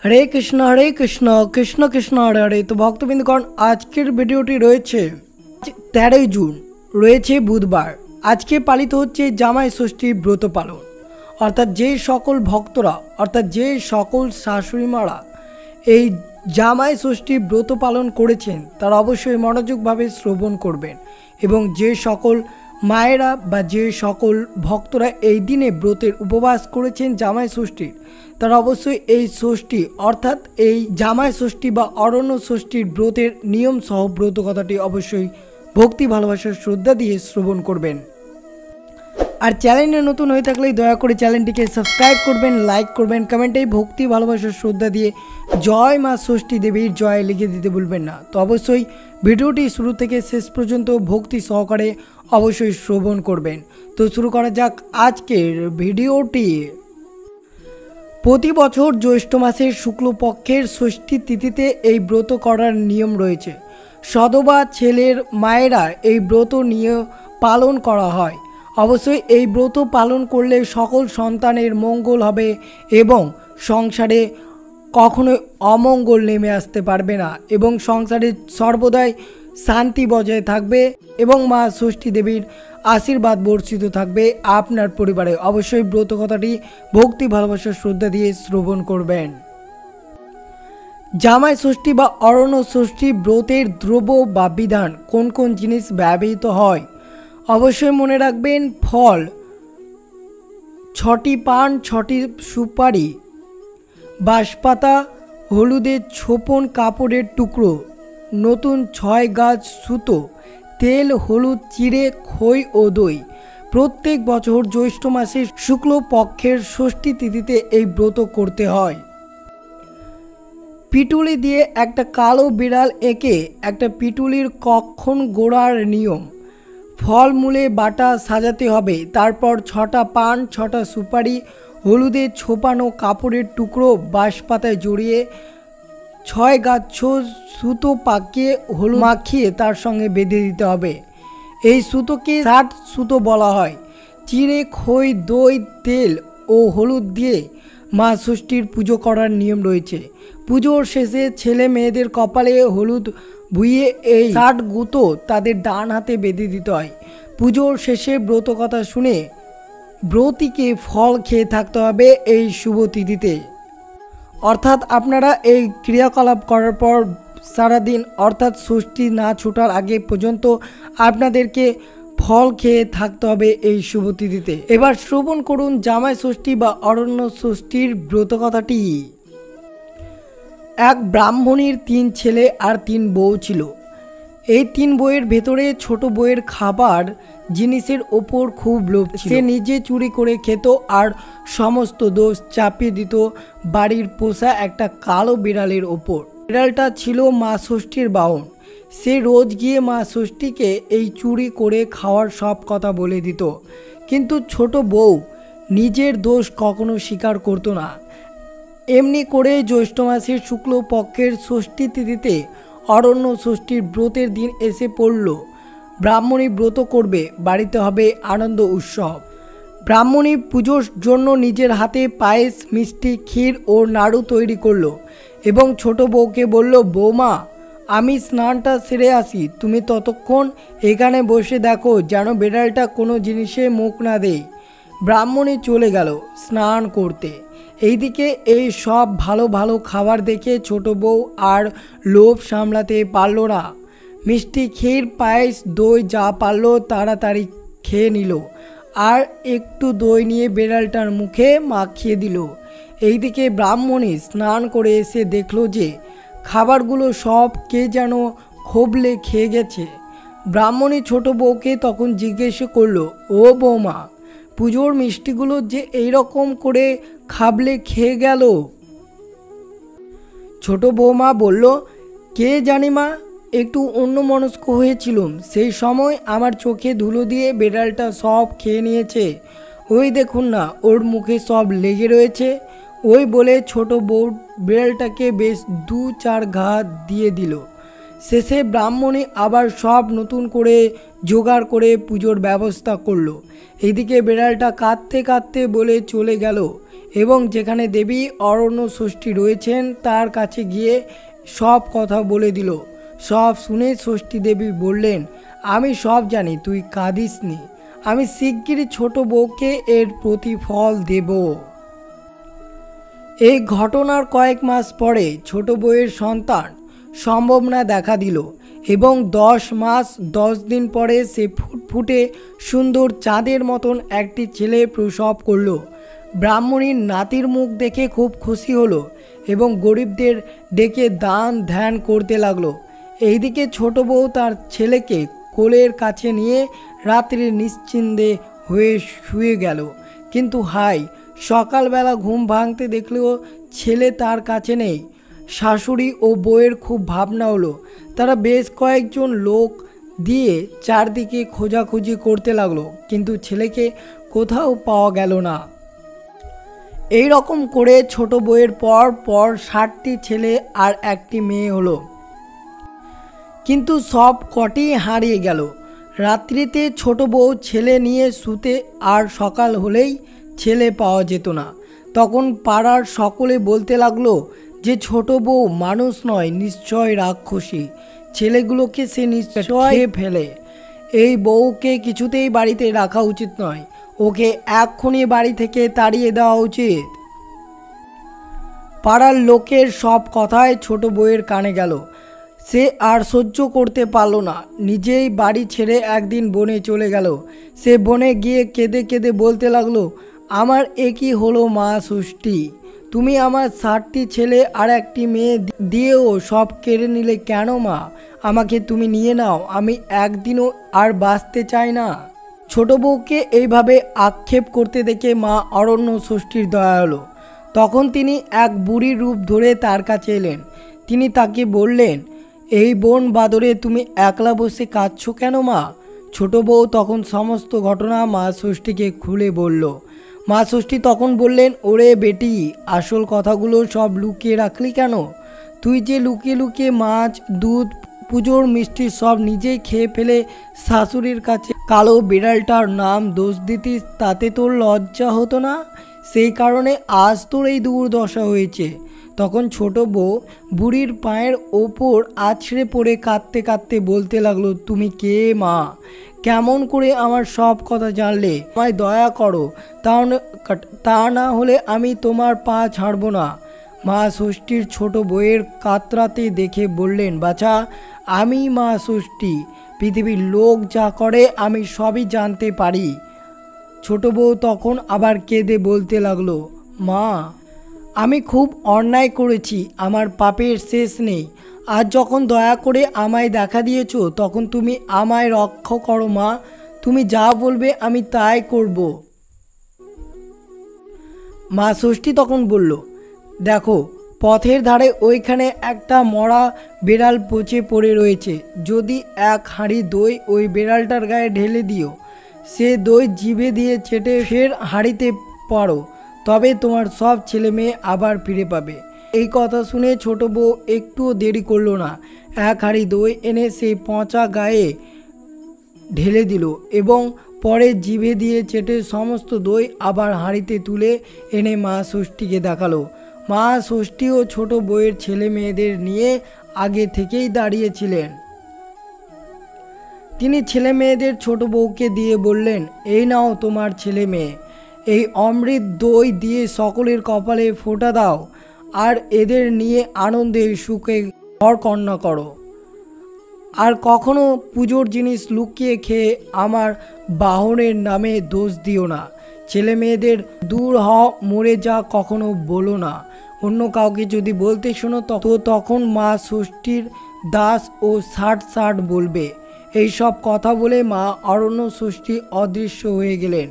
হরে কৃষ্ণ কৃষ্ণ কৃষ্ণ হরে হরে। তো ভক্তবৃন্দগণ, আজকের ভিডিওটি রয়েছে 13 জুন, রয়েছে বুধবার। আজকে পালিত হচ্ছে জামাই ষষ্ঠী ব্রত পালন। অর্থাৎ যে সকল ভক্তরা, অর্থাৎ যে সকল শাশুড়িমারা এই জামাই ষষ্ঠী ব্রত পালন করেছেন তারা অবশ্যই মনোযোগভাবে শ্রবণ করবেন। এবং যে সকল মায়েরা বা যে সকল ভক্তরা এই দিনে ব্রতের উপবাস করেছেন জামাই ষষ্ঠীর, তারা অবশ্যই এই ষষ্ঠী অর্থাৎ এই জামাই ষষ্ঠী বা অরণ্য ষষ্ঠীর ব্রতের নিয়ম সহ ব্রত কথাটি অবশ্যই ভক্তি ভালোবাসার শ্রদ্ধা দিয়ে শ্রবণ করবেন। আর চ্যানেলে নতুন হয়ে থাকলে দয়া করে চ্যানেলটিকে সাবস্ক্রাইব করবেন, লাইক করবেন, কমেন্টে ভক্তি ভালোবাসার শ্রদ্ধা দিয়ে জয় মা ষষ্ঠী দেবীর জয় লিখে দিতে ভুলবেন না। তো অবশ্যই ভিডিওটি শুরু থেকে শেষ পর্যন্ত ভক্তি সহকারে অবশ্যই শ্রবণ করবেন। তো শুরু করা যাক আজকের ভিডিওটি। প্রতি বছর জ্যৈষ্ঠ মাসের শুক্লপক্ষের ষষ্ঠী তিথিতে এই ব্রত করার নিয়ম রয়েছে। সধবা ছেলের মায়েরা এই ব্রত নিয়ে পালন করা হয়। অবশ্যই এই ব্রত পালন করলে সকল সন্তানের মঙ্গল হবে এবং সংসারে কখনোই অমঙ্গল নেমে আসতে পারবে না এবং সংসারে সর্বদাই শান্তি বজায় থাকবে এবং মা ষষ্ঠী দেবীর আশীর্বাদ বর্ষিত থাকবে আপনার পরিবারে। অবশ্যই ব্রত কথাটি ভক্তি ভালোবাসার শ্রদ্ধা দিয়ে শ্রবণ করবেন। জামাই ষষ্ঠী বা অরণ্য ষষ্ঠী ব্রতের দ্রব্য বা বিধান কোন কোন জিনিস ব্যবহৃত হয় অবশ্যই মনে রাখবেন। ফল 6টি পান, 6টি সুপারি, বাঁশপাতা, হলুদের ছোপন কাপড়ের টুকরো, নতুন 6 গাছ সুতো, তেল, হলুদ, চিড়ে, খই ও দই। প্রত্যেক বছর জ্যৈষ্ঠ মাসের শুক্লপক্ষের ষষ্ঠী তিথিতে এই ব্রত করতে হয়। পিটুলি দিয়ে একটা কালো বিড়াল এঁকে একটা পিটুলির কক্ষণ গোড়ার নিয়ম। ফলমূলে বাটা সাজাতে হবে। তারপর 6টা পান, 6টা সুপারি, হলুদে ছোপানো কাপড়ের টুকরো বাঁশপাতায় জড়িয়ে 6 গাছ সুতো পাকিয়ে হলুদ মাখিয়ে তার সঙ্গে বেঁধে দিতে হবে। এই সুতোকে 60 সুতো বলা হয়। চিড়ে, খই, দই, তেল ও হলুদ দিয়ে মা ষষ্ঠীর পুজো করার নিয়ম রয়েছে। পুজোর শেষে ছেলে মেয়েদের কপালে হলুদ ভুইয়ে এই 60 গুঁতো তাদের ডান হাতে বেঁধে দিতে হয়। পুজোর শেষে ব্রত কথা শুনে ব্রতীকে ফল খেয়ে থাকতে হবে এই শুভ তিথিতে। অর্থাৎ আপনারা এই ক্রিয়াকলাপ করার পর সারাদিন অর্থাৎ ষষ্ঠী না ছোটার আগে পর্যন্ত আপনাদেরকে ফল খেয়ে থাকতে হবে এই শুভ তিথিতে। এবার শ্রবণ করুন জামাই ষষ্ঠী বা অরণ্য ষষ্ঠীর ব্রত কথাটি। এক ব্রাহ্মণীর 3 ছেলে আর 3 বউ ছিল। এই 3 বউয়ের ভেতরে ছোট বউয়ের খাবার জিনিসের ওপর খুব লোভ ছিল। সে নিজে চুরি করে খেত আর সমস্ত দোষ চাপিয়ে দিত বাড়ির পোষা একটা কালো বিড়ালের ওপর। বিড়ালটা ছিল মা ষষ্ঠীর বাহন। সে রোজ গিয়ে মা ষষ্ঠীকে এই চুরি করে খাওয়ার সব কথা বলে দিত, কিন্তু ছোট বউ নিজের দোষ কখনো স্বীকার করতো না। এমনি করে জ্যৈষ্ঠ মাসের শুক্লপক্ষের ষষ্ঠী তিথিতে অরণ্য ষষ্ঠীর ব্রতের দিন এসে পড়ল। ব্রাহ্মণী ব্রত করবে, বাড়িতে হবে আনন্দ উৎসব। ব্রাহ্মণী পুজোর জন্য নিজের হাতে পায়েস, মিষ্টি, ক্ষীর ও নাড়ু তৈরি করলো এবং ছোট বউকে বলল, বৌমা আমি স্নানটা সেরে আসি, তুমি ততক্ষণ এখানে বসে দেখো যেন বিড়ালটা কোনো জিনিসে মুখ না দেয়। ব্রাহ্মণী চলে গেল স্নান করতে। এইদিকে এই সব ভালো ভালো খাবার দেখে ছোট বউ আর লোভ সামলাতে পারল না। মিষ্টি, ক্ষীর, পায়েস, দই যা পারলো তাড়াতাড়ি খেয়ে নিল আর একটু দই নিয়ে বিড়ালটার মুখে মাখিয়ে দিল। এইদিকে ব্রাহ্মণী স্নান করে এসে দেখলো যে খাবারগুলো সব কে যেন খোবলে খেয়ে গেছে। ব্রাহ্মণী ছোট বউকে তখন জিজ্ঞেস করলো, ও বৌমা, পুজোর মিষ্টিগুলো যে এইরকম করে খাবলে খেয়ে গেল? ছোট বৌমা বলল, কে জানি মা, একটু অন্যমনস্ক হয়েছিলাম, সেই সময় আমার চোখে ধুলো দিয়ে বিড়ালটা সব খেয়ে নিয়েছে। ওই দেখুন না, ওর মুখে সব লেগে রয়েছে। ওই বলে ছোট বউ বিড়ালটাকে বেশ 2-4 ঘা দিয়ে দিল। শেষে ব্রাহ্মণী আবার সব নতুন করে জোগাড় করে পুজোর ব্যবস্থা করলো। এদিকে বিড়ালটা কাঁদতে কাঁদতে বলে চলে গেল এবং যেখানে দেবী অরণ্য ষষ্ঠী রয়েছেন তার কাছে গিয়ে সব কথা বলে দিল। সব শুনে ষষ্ঠী দেবী বললেন, আমি সব জানি, তুই কাঁদিস নি, আমি শিগগিরই ছোট বউকে এর প্রতিফল দেব। এই ঘটনার কয়েক মাস পরে ছোট বউয়ের সন্তান সম্ভাবনা দেখা দিল এবং 10 মাস 10 দিন পরে সে ফুটফুটে সুন্দর চাঁদের মতন একটি ছেলে প্রসব করল। ব্রাহ্মণীর নাতির মুখ দেখে খুব খুশি হলো এবং গরিবদের ডেকে দান ধ্যান করতে লাগলো। এইদিকে ছোট বউ তার ছেলেকে কোলের কাছে নিয়ে রাত্রে নিশ্চিন্তে হয়ে শুয়ে গেল। কিন্তু হায়, সকালবেলা ঘুম ভাঙতে দেখলেও ছেলে তার কাছে নেই। শাশুড়ি ও বউয়ের খুব ভাবনা হলো। তারা বেশ কয়েকজন লোক দিয়ে চারদিকে খোঁজাখুঁজি করতে লাগলো, কিন্তু ছেলেকে কোথাও পাওয়া গেল না। এই রকম করে ছোট বউয়ের পর পর 60টি ছেলে আর একটি মেয়ে হলো, কিন্তু সব কটি হারিয়ে গেল। রাত্রিতে ছোট বউ ছেলে নিয়ে শুতে, আর সকাল হলেই ছেলে পাওয়া যেত না। তখন পাড়ার সকলে বলতে লাগলো যে ছোট বউ মানুষ নয়, নিশ্চয় রাক্ষসী, ছেলেগুলোকে সে নিশ্চয় খেয়ে ফেলে। এই বউকে কিছুতেই বাড়িতে রাখা উচিত নয়, ওকে এক্ষুনি বাড়ি থেকে তাড়িয়ে দেওয়া উচিত। পাড়ার লোকের সব কথাই ছোট বউয়ের কানে গেল। সে আর সহ্য করতে পারল না, নিজেই বাড়ি ছেড়ে একদিন বনে চলে গেল। সে বনে গিয়ে কেঁদে কেঁদে বলতে লাগলো, আমার একই হলো মা ষষ্ঠী, তুমি আমার 60টি ছেলে আর একটি মেয়ে দিয়েও সব কেড়ে নিলে কেন মা? আমাকে তুমি নিয়ে নাও, আমি একদিনও আর বাঁচতে চাই না। ছোট বউকে এইভাবে আক্ষেপ করতে দেখে মা অরণ্য ষষ্ঠীর দয়া হলো। তখন তিনি এক বুড়ির রূপ ধরে তার কাছে এলেন। তিনি তাকে বললেন, এই বন বাদরে তুমি একলা বসে কাঁদছো কেন মা? ছোট বউ তখন সমস্ত ঘটনা মা ষষ্ঠীকে খুলে বলল। মা ষষ্ঠী তখন বললেন, ওরে বেটি, আসল কথাগুলো সব লুকিয়ে রাখলি কেন? তুই যে লুকিয়ে লুকিয়ে মাছ, দুধ, পুজোর মিষ্টি সব নিজেই খেয়ে ফেলে শাশুড়ির কাছে কালো বিড়ালটার নাম দোষ দিতিস, তাতে তোর লজ্জা হতো না? সেই কারণে আজ তোর এই দুর্দশা হয়েছে। তখন ছোট বউ বুড়ির পায়ের ওপর আছড়ে পড়ে কাঁদতে কাঁদতে বলতে লাগলো, তুমি কে মা? কেমন করে আমার সব কথা জানলে? আমায় দয়া করো, তা না হলে আমি তোমার পা ছাড়ব না। মা ষষ্ঠীর ছোট বউয়ের কাতরাতে দেখে বললেন, বাছা, আমি মা ষষ্ঠী, পৃথিবীর লোক যা করে আমি সবই জানতে পারি। ছোট বউ তখন আবার কেঁদে বলতে লাগলো, মা, আমি খুব অন্যায় করেছি, আমার পাপের শেষ নেই। আজ যখন দয়া করে আমায় দেখা দিয়েছো, তখন তুমি আমায় রক্ষা করো মা, তুমি যা বলবে আমি তাই করব। মা ষষ্ঠী তখন বলল, দেখো, পথের ধারে ওইখানে একটা মরা বেড়াল পচে পড়ে রয়েছে, যদি এক হাঁড়ি দই ওই বেড়ালটার গায়ে ঢেলে দিও, সে দই জিভে দিয়ে চেটে ফের হাঁড়িতে পারো, তবে তোমার সব ছেলে মেয়ে আবার ফিরে পাবে। এই কথা শুনে ছোট বউ একটুও দেরি করলো না, এক হাঁড়ি দই এনে সেই পচা গায়ে ঢেলে দিল এবং পরে জিভে দিয়ে চেটে সমস্ত দই আবার হাঁড়িতে তুলে এনে মা ষষ্ঠীকে দেখালো। মা ষষ্ঠী ও ছোট বউয়ের ছেলে মেয়েদের নিয়ে আগে থেকেই দাঁড়িয়েছিলেন। তিনি ছেলে মেয়েদের ছোট বউকে দিয়ে বললেন, এই নাও তোমার ছেলে মেয়ে, এই অমৃত দই দিয়ে সকলের কপালে ফোঁটা দাও, আর এদের নিয়ে আনন্দে সুখে ঘর কন্যা করো। আর কখনো পুজোর জিনিস লুকিয়ে খেয়ে আমার বাহনের নামে দোষ দিও না। ছেলে মেয়েদের দূর হ, মরে যা কখনো বলো না। অন্য কাউকে যদি বলতে শোনো তো তখন মা ষষ্ঠীর দাস ও 60 বলবে। এই সব কথা বলে মা অরণ্য ষষ্ঠী অদৃশ্য হয়ে গেলেন।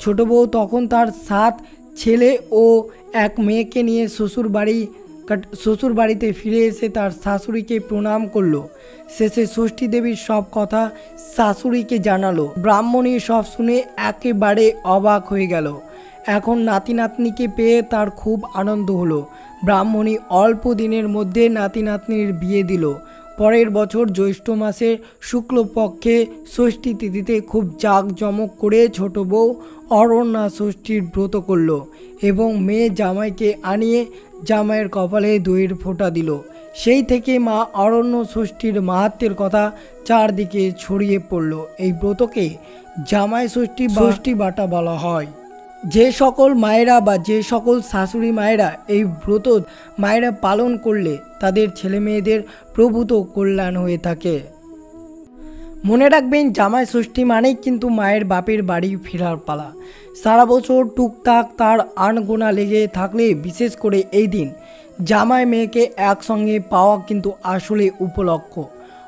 ছোট বউ তখন তার 7 ছেলে ও এক মেয়েকে নিয়ে শ্বশুর বাড়িতে ফিরে এসে তার শাশুড়িকে প্রণাম করলো। শেষে ষষ্ঠী দেবীর সব কথা শাশুড়িকে জানালো। ব্রাহ্মণী সব শুনে একেবারে অবাক হয়ে গেল। এখন নাতি নাতনিকে পেয়ে তার খুব আনন্দ হলো। ব্রাহ্মণী অল্প দিনের মধ্যে নাতি নাতনির বিয়ে দিল। পরের বছর জ্যৈষ্ঠ মাসের শুক্লপক্ষে ষষ্ঠী তিথিতে খুব জাঁকজমক করে ছোট বউ অরণ্যা ষষ্ঠীর ব্রত করল এবং মেয়ে জামাইকে আনিয়ে জামাইয়ের কপালে দইয়ের ফোঁটা দিল। সেই থেকে মা অরণ্য ষষ্ঠীর মাহাত্ম্যের কথা চারদিকে ছড়িয়ে পড়ল। এই ব্রতকে জামাই ষষ্ঠী বাটা বলা হয়। যে সকল মায়েরা বা যে সকল শাশুড়ি মায়েরা এই ব্রত মায়েরা পালন করলে তাদের ছেলে মেয়েদের প্রভূত কল্যাণ হয়ে থাকে। মনে রাখবেন, জামাই ষষ্ঠী মানেই কিন্তু মায়ের বাপের বাড়ি ফেরার পালা। সারা বছর টুকটাক তার আনগোনা লেগে থাকলে বিশেষ করে এই দিন জামাই মেয়েকে একসঙ্গে পাওয়া কিন্তু আসলে উপলক্ষ।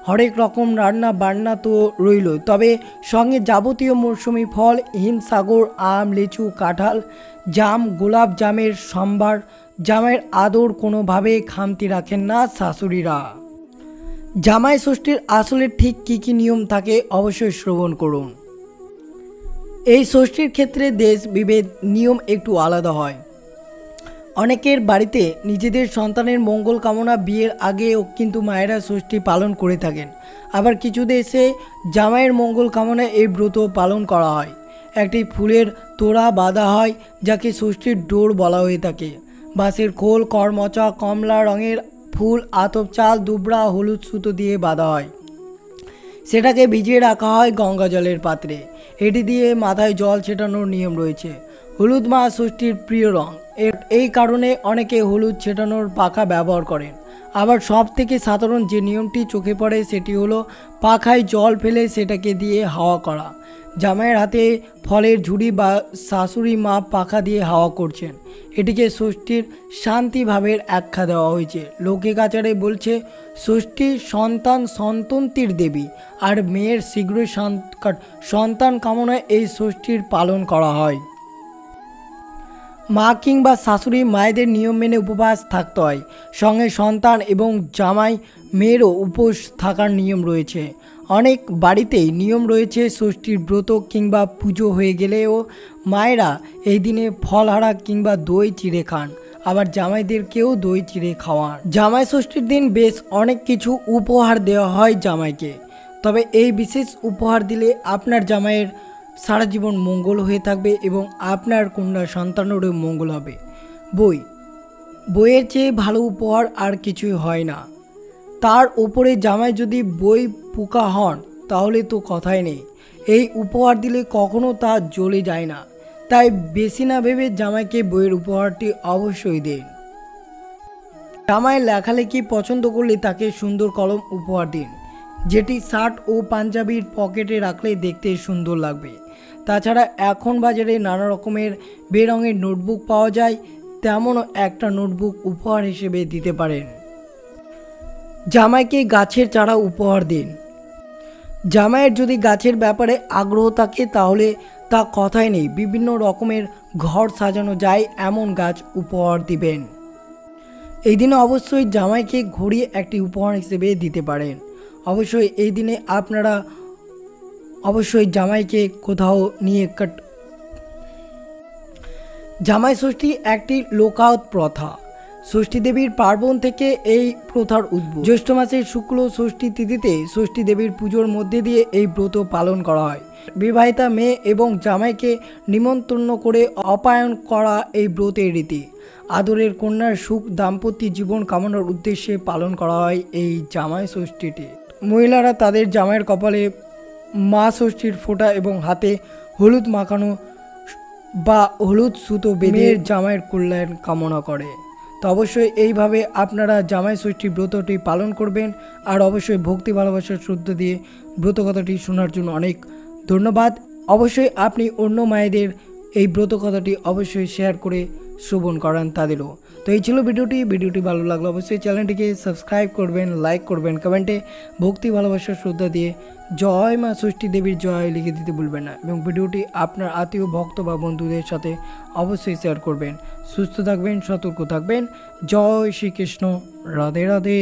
হরেক রকম রান্না বান্না তো রইল, তবে সঙ্গে যাবতীয় মৌসুমি ফল, হিমসাগর, আম, লিচু, কাঁঠাল, জাম, গোলাপ জামের সম্ভার। জামাইয়ের আদর কোনোভাবে খামতি রাখেন না শাশুড়িরা। জামাই ষষ্ঠীর আসলে ঠিক কী কী নিয়ম থাকে অবশ্যই শ্রবণ করুন। এই ষষ্ঠীর ক্ষেত্রে দেশ বিভেদ নিয়ম একটু আলাদা হয়। অনেকের বাড়িতে নিজেদের সন্তানের মঙ্গল কামনা বিয়ের আগেও কিন্তু মায়েরা ষষ্ঠী পালন করে থাকেন। আবার কিছু দেশে জামাইয়ের মঙ্গল কামনা এই ব্রত পালন করা হয়। একটি ফুলের তোড়া বাঁধা হয়, যাকে ষষ্ঠীর ডোর বলা হয়ে থাকে। বাঁশের খোল, করমচা, কমলা রঙের ফুল, আতপ চাল, দুবড়া, হলুদ সুতো দিয়ে বাঁধা হয়। সেটাকে ভিজিয়ে রাখা হয় গঙ্গা জলের পাত্রে। এটি দিয়ে মাথায় জল ছেটানোর নিয়ম রয়েছে। হলুদ মা ষষ্ঠীর প্রিয় রং, এই কারণে অনেকে হলুদ ছেটানোর পাখা ব্যবহার করেন। আবার সব থেকে সাধারণ যে নিয়মটি চোখে পড়ে সেটি হলো পাখায় জল ফেলে সেটাকে দিয়ে হাওয়া করা। জামাইয়ের হাতে ফলের ঝুড়ি বা শাশুড়ি মা পাখা দিয়ে হাওয়া করছেন। এটিকে ষষ্ঠীর শান্তিভাবের আখ্যা দেওয়া হয়েছে। লোকে বলছে ষষ্ঠী সন্তান সন্ততির দেবী, আর মেয়ের শীঘ্রই সন্তান কামনায় এই ষষ্ঠীর পালন করা হয়। মা কিংবা শাশুড়ি মায়েদের নিয়ম মেনে উপবাস থাকতে হয়। সঙ্গে সন্তান এবং জামাই মেয়েরও উপোস থাকার নিয়ম রয়েছে। অনেক বাড়িতেই নিয়ম রয়েছে ষষ্ঠীর ব্রত কিংবা পুজো হয়ে গেলেও মায়েরা এই দিনে ফলহারা কিংবা দই চিড়ে খান। আবার জামাইদেরকেও দই চিড়ে খাওয়ান। জামাই ষষ্ঠীর দিন বেশ অনেক কিছু উপহার দেওয়া হয় জামাইকে। তবে এই বিশেষ উপহার দিলে আপনার জামাইয়ের সারা জীবন মঙ্গল হয়ে থাকবে এবং আপনার কন্যা সন্তানেরও মঙ্গল হবে। বইয়ের চেয়ে ভালো উপহার আর কিছুই হয় না। তার উপরে জামাই যদি বই পোকা হন তাহলে তো কথাই নেই। এই উপহার দিলে কখনো তা জ্বলে যায় না। তাই বেশি না ভেবে জামাইকে বইয়ের উপহারটি অবশ্যই দিন। জামাইয়ের লেখালেখি পছন্দ করলে তাকে সুন্দর কলম উপহার দিন, যেটি শার্ট ও পাঞ্জাবির পকেটে রাখলে দেখতে সুন্দর লাগবে। তাছাড়া এখন বাজারে নানা রকমের বেরঙের নোটবুক পাওয়া যায়, তেমনও একটা নোটবুক উপহার হিসেবে দিতে পারেন। জামাইকে গাছের চারা উপহার দিন। জামাইয়ের যদি গাছের ব্যাপারে আগ্রহ থাকে তাহলে তা কথাই নেই, বিভিন্ন রকমের ঘর সাজানো যায় এমন গাছ উপহার দিবেন। এই দিনে অবশ্যই জামাইকে ঘড়ি একটি উপহার হিসেবে দিতে পারেন। অবশ্যই এই দিনে আপনারা অবশ্যই জামাইকে কোথাও নিয়ে জামাই ষষ্ঠী একটি লোকায়ত প্রথা। ষষ্ঠী দেবীর পার্বণ থেকে এই প্রথার উদ্ভব। জ্যৈষ্ঠ মাসের শুক্ল ষষ্ঠী তিথিতে ষষ্ঠী দেবীর পুজোর মধ্যে দিয়ে এই ব্রত পালন করা হয়। বিবাহিতা মেয়ে এবং জামাইকে নিমন্ত্রণ করে আপ্যায়ন করা এই ব্রতের রীতি। আদরের কন্যার সুখ দাম্পত্য জীবন কামনার উদ্দেশ্যে পালন করা হয় এই জামাই ষষ্ঠীটি। মহিলারা তাদের জামাইয়ের কপালে মা ষষ্ঠীর ফোঁটা এবং হাতে হলুদ মাখানো বা হলুদ সুতো বেঁধে জামাইয়ের কল্যাণ কামনা করে। তো অবশ্যই এইভাবে আপনারা জামাই ষষ্ঠী ব্রতটি পালন করবেন। আর অবশ্যই ভক্তি ভালোবাসার শ্রদ্ধা দিয়ে ব্রত কথাটি শোনার জন্য অনেক ধন্যবাদ। অবশ্যই আপনি অন্য মায়েদের এই ব্রত কথাটি অবশ্যই শেয়ার করে শ্রবণ করান তাদেরও। তো এই ছিল ভিডিওটি ভালো লাগলো অবশ্যই চ্যানেলটিকে সাবস্ক্রাইব করবেন, লাইক করবেন, কমেন্টে ভক্তি ভালোবাসার শ্রদ্ধা দিয়ে জয় মা ষষ্ঠী দেবীর জয় লিখে দিতে ভুলবেন না এবং ভিডিওটি আপনার আত্মীয় ভক্ত বা বন্ধুদের সাথে অবশ্যই শেয়ার করবেন। সুস্থ থাকবেন, সতর্ক থাকবেন। জয় শ্রীকৃষ্ণ, রাধে রাধে।